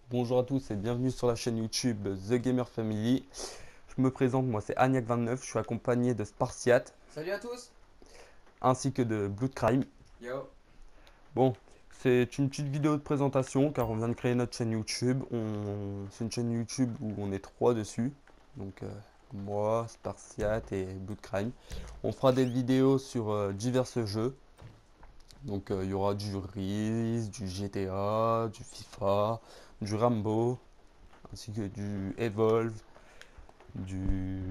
Bonjour à tous et bienvenue sur la chaîne YouTube The Gamer Family. Je me présente, moi c'est Agnac29, je suis accompagné de Spartiate Salut à tous. ainsi que de Blood Crime. Yo. Bon, c'est une petite vidéo de présentation car on vient de créer notre chaîne YouTube. C'est une chaîne YouTube où on est trois dessus. Donc moi, Spartiate et Blood Crime. On fera des vidéos sur divers jeux. Donc il y aura du Riz, du GTA, du FIFA, du Rambo, ainsi que du Evolve, du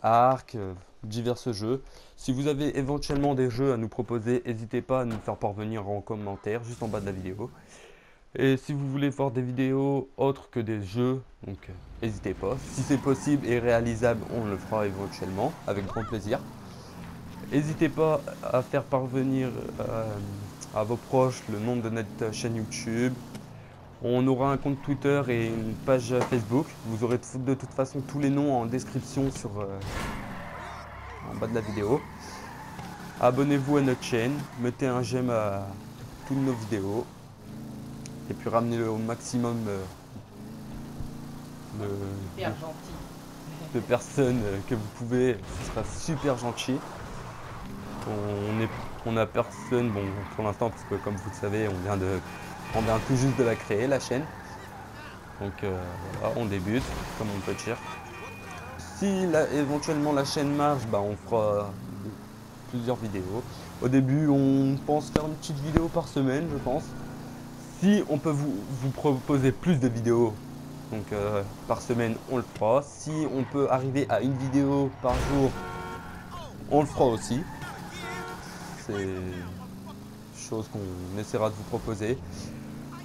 Ark, divers jeux. Si vous avez éventuellement des jeux à nous proposer, n'hésitez pas à nous faire parvenir en commentaire juste en bas de la vidéo. Et si vous voulez voir des vidéos autres que des jeux, donc n'hésitez pas. Si c'est possible et réalisable, on le fera éventuellement avec grand plaisir. N'hésitez pas à faire parvenir à vos proches le nom de notre chaîne YouTube. On aura un compte Twitter et une page Facebook. Vous aurez de toute façon tous les noms en description en bas de la vidéo. Abonnez-vous à notre chaîne, mettez un j'aime à toutes nos vidéos et puis ramenez-le au maximum Hyper gentil. de personnes que vous pouvez. Ce sera super gentil. On a personne, bon pour l'instant parce que comme vous le savez, on vient tout juste de la créer la chaîne. Donc voilà, on débute comme on peut dire. Si éventuellement la chaîne marche, bah, on fera plusieurs vidéos. Au début, on pense faire une petite vidéo par semaine, je pense. Si on peut vous proposer plus de vidéos donc, par semaine, on le fera. Si on peut arriver à une vidéo par jour, on le fera aussi. C'est une chose qu'on essaiera de vous proposer.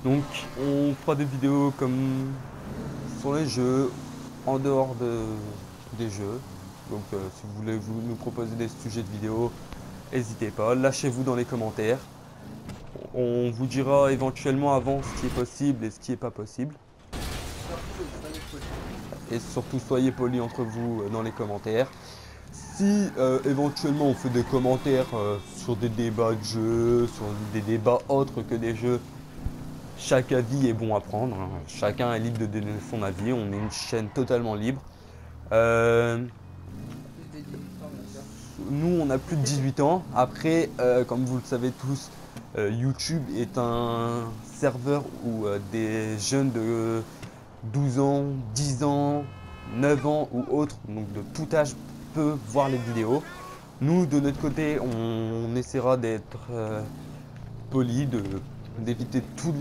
Donc, on fera des vidéos comme sur les jeux, en dehors des jeux. Donc si vous voulez nous proposer des sujets de vidéo, n'hésitez pas, lâchez-vous dans les commentaires. On vous dira éventuellement avant ce qui est possible et ce qui n'est pas possible. Surtout, soyez polis. Et surtout soyez polis entre vous dans les commentaires. Si éventuellement on fait des commentaires sur des débats de jeux, sur des débats autres que des jeux, chaque avis est bon à prendre, hein. Chacun est libre de donner son avis, on est une chaîne totalement libre. Plus de 18 ans, bien sûr. Nous, on a plus de 18 ans. Après, comme vous le savez tous, YouTube est un serveur où des jeunes de 12 ans, 10 ans, 9 ans ou autres, donc de tout âge, peuvent voir les vidéos. Nous, de notre côté, on essaiera d'être poli, d'éviter tout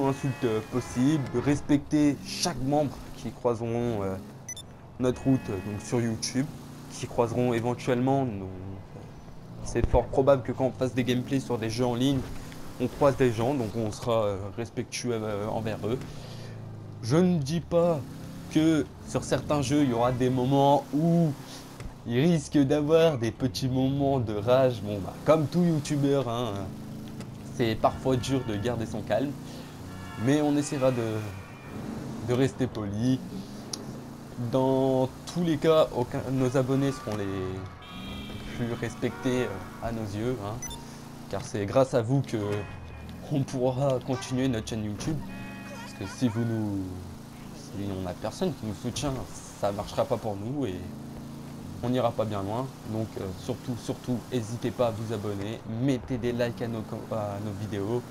insulte possible, de respecter chaque membre qui croiseront notre route donc sur YouTube, qui croiseront éventuellement. C'est fort probable que quand on fasse des gameplays sur des jeux en ligne, on croise des gens, donc on sera respectueux envers eux. Je ne dis pas que sur certains jeux, il y aura des moments où il risque d'avoir des petits moments de rage. Bon, bah, comme tout youtubeur, hein, c'est parfois dur de garder son calme, mais on essaiera de rester poli. Dans tous les cas, nos abonnés seront les plus respectés à nos yeux, hein, car c'est grâce à vous que on pourra continuer notre chaîne YouTube. Parce que si on n'a personne qui nous soutient, ça ne marchera pas pour nous et on n'ira pas bien loin. Donc surtout, n'hésitez pas à vous abonner, mettez des likes à nos vidéos,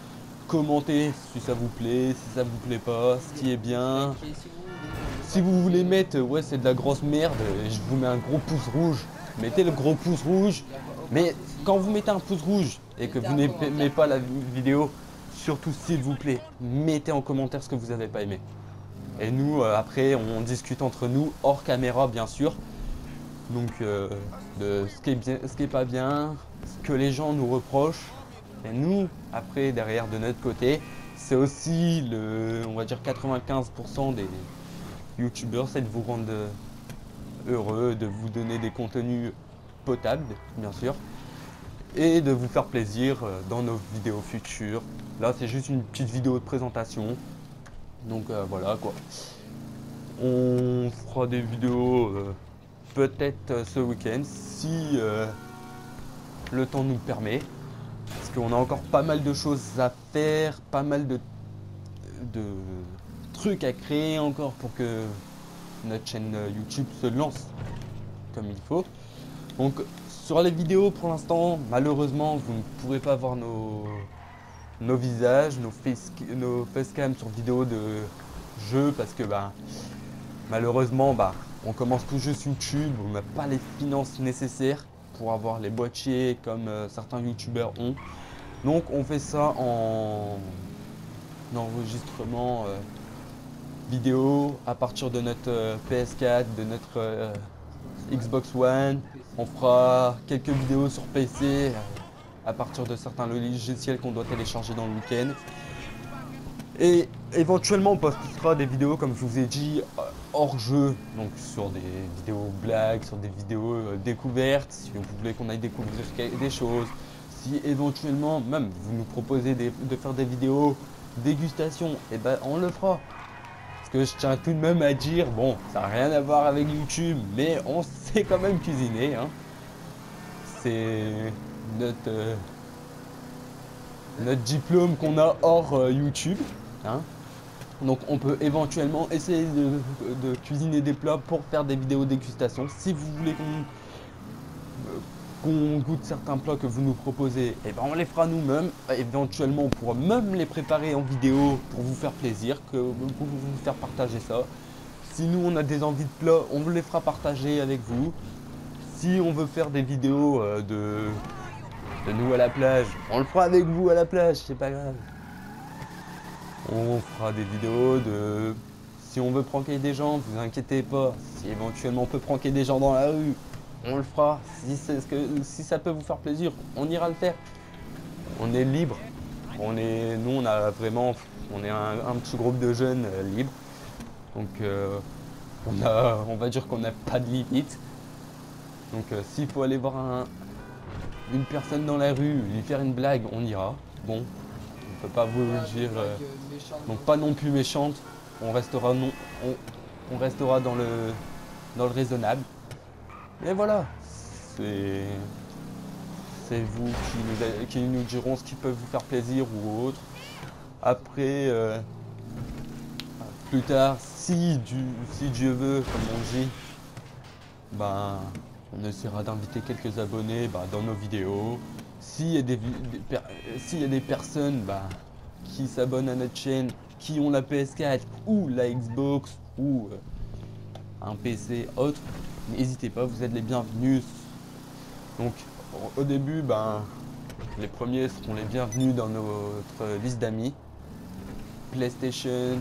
commentez si ça vous plaît, si ça vous plaît pas, ce qui est bien. Likez si vous voulez. Si vous voulez mettre, ouais, c'est de la grosse merde, je vous mets un gros pouce rouge. Mettez le gros pouce rouge. Il n'y a aucun Mais souci. quand vous mettez un pouce rouge et que Mettez vous un n'aimez commentaire. pas la vidéo, surtout s'il vous plaît, mettez en commentaire ce que vous n'avez pas aimé. Et nous, après, on discute entre nous, hors caméra bien sûr. Donc, de ce qui est bien, ce qui est pas bien, ce que les gens nous reprochent. Et nous, après, derrière de notre côté, c'est aussi on va dire 95% des youtubeurs, c'est de vous rendre heureux, de vous donner des contenus potables, bien sûr, et de vous faire plaisir dans nos vidéos futures. Là, c'est juste une petite vidéo de présentation. Donc voilà quoi. On fera des vidéos peut-être ce week-end si le temps nous le permet. Parce qu'on a encore pas mal de choses à faire, pas mal de de trucs à créer encore pour que notre chaîne YouTube se lance comme il faut. Donc sur les vidéos pour l'instant, malheureusement, vous ne pourrez pas voir nos visages, nos facecam sur vidéo de jeu parce que malheureusement on commence tout juste YouTube, on n'a pas les finances nécessaires pour avoir les boîtiers comme certains youtubeurs ont. Donc on fait ça en enregistrement vidéo à partir de notre PS4, de notre Xbox One. On fera quelques vidéos sur PC à partir de certains logiciels qu'on doit télécharger dans le week-end. Et éventuellement on postera des vidéos comme je vous ai dit hors jeu, donc sur des vidéos blagues, sur des vidéos découvertes, si vous voulez qu'on aille découvrir des choses. Si éventuellement même vous nous proposez de faire des vidéos dégustation, et on le fera. Parce que je tiens tout de même à dire, bon, ça n'a rien à voir avec YouTube, mais on sait quand même cuisiner. Hein. C'est notre diplôme qu'on a hors YouTube. Hein. Donc on peut éventuellement essayer de cuisiner des plats pour faire des vidéos dégustation. Si vous voulez qu'on goûte certains plats que vous nous proposez, on les fera nous-mêmes. Éventuellement on pourra même les préparer en vidéo pour vous faire plaisir, pour vous faire partager ça. Si nous on a des envies de plats, on vous les fera partager avec vous. Si on veut faire des vidéos de nous à la plage, on le fera avec vous à la plage, c'est pas grave. On fera des vidéos de... Si on veut pranker des gens, vous inquiétez pas. Si éventuellement on peut pranker des gens dans la rue, on le fera. Si ça peut vous faire plaisir, on ira le faire. On est libre. Nous, on a vraiment... On est un petit groupe de jeunes libres. Donc, on va dire qu'on n'a pas de limite. Donc, s'il faut aller voir une personne dans la rue, lui faire une blague, on ira. Bon. On peut pas vous dire, donc pas non plus méchante, on restera dans le raisonnable. Et voilà, c'est vous qui nous diront ce qui peut vous faire plaisir ou autre. Après, plus tard, si Dieu veut, comme on dit, on essaiera d'inviter quelques abonnés dans nos vidéos. S'il y a des personnes qui s'abonnent à notre chaîne, qui ont la PS4 ou la Xbox ou un PC autre, n'hésitez pas, vous êtes les bienvenus. Donc au début, les premiers seront les bienvenus dans notre liste d'amis. PlayStation,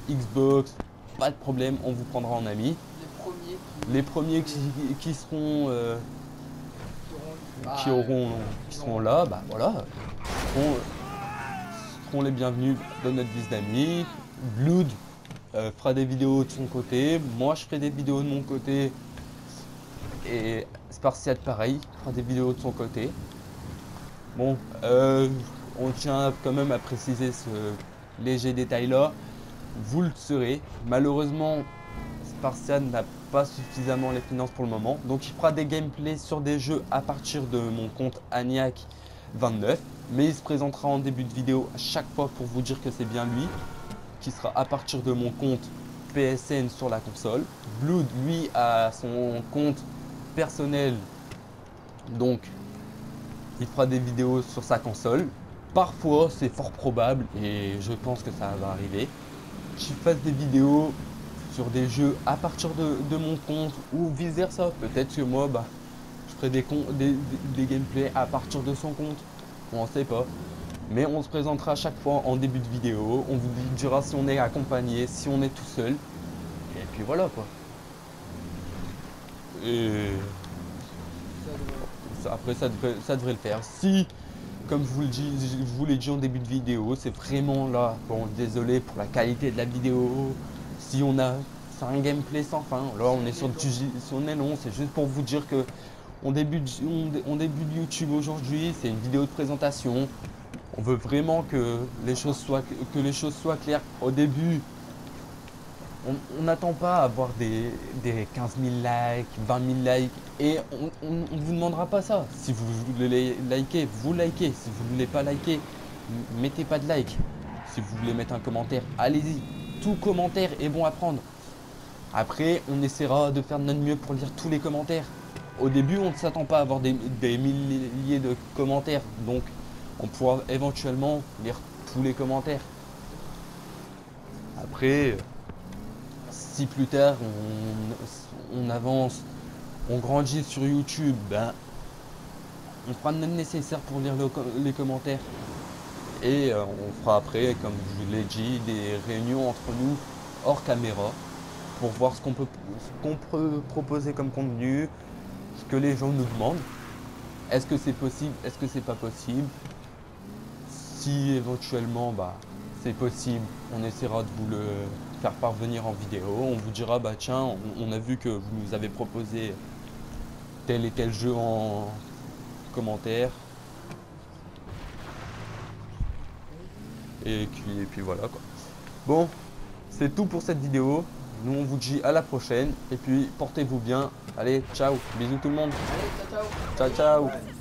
Xbox, pas de problème, on vous prendra en ami. Les premiers qui seront... qui seront là, voilà, seront les bienvenus dans notre liste d'amis. Blood fera des vidéos de son côté, moi je ferai des vidéos de mon côté et Spartiate pareil, fera des vidéos de son côté. Bon, on tient quand même à préciser ce léger détail là, vous le serez. Malheureusement, Spartiate n'a pas suffisamment les finances pour le moment, donc il fera des gameplays sur des jeux à partir de mon compte Aniac29, mais il se présentera en début de vidéo à chaque fois pour vous dire que c'est bien lui, qui sera à partir de mon compte PSN sur la console. Blood lui a son compte personnel, donc il fera des vidéos sur sa console. Parfois c'est fort probable et je pense que ça va arriver, qu'il fasse des vidéos sur des jeux à partir de mon compte ou vice versa. Peut-être que moi je ferai des gameplays à partir de son compte, on ne sait pas. Mais on se présentera à chaque fois en début de vidéo, on vous dira si on est accompagné, si on est tout seul. Et puis voilà quoi. Et après ça devrait le faire. Si, comme je vous l'ai dit en début de vidéo, c'est vraiment là, bon désolé pour la qualité de la vidéo. Si c'est un gameplay sans fin, là on est sur on est long, c'est juste pour vous dire que on débute YouTube aujourd'hui, c'est une vidéo de présentation. On veut vraiment que les choses soient claires. Au début, on n'attend pas à avoir des 15 000 likes, 20 000 likes et on ne vous demandera pas ça. Si vous voulez liker, vous likez. Si vous ne voulez pas liker, mettez pas de like. Si vous voulez mettre un commentaire, allez-y. Tout commentaire est bon à prendre. Après, on essaiera de faire de notre mieux pour lire tous les commentaires. Au début, on ne s'attend pas à avoir des milliers de commentaires. Donc, on pourra éventuellement lire tous les commentaires. Après, si plus tard, on avance, on grandit sur YouTube, ben, on fera le nécessaire pour lire les commentaires. Et on fera après, comme je vous l'ai dit, des réunions entre nous hors caméra pour voir ce qu'on peut proposer comme contenu, ce que les gens nous demandent. Est-ce que c'est possible? Est-ce que c'est pas possible? Si éventuellement c'est possible, on essaiera de vous le faire parvenir en vidéo. On vous dira tiens, on a vu que vous nous avez proposé tel et tel jeu en commentaire. Et puis voilà quoi. Bon, c'est tout pour cette vidéo. Nous on vous dit à la prochaine. Et puis portez-vous bien. Allez, ciao. Bisous tout le monde. Allez, ciao, ciao. Ciao ciao.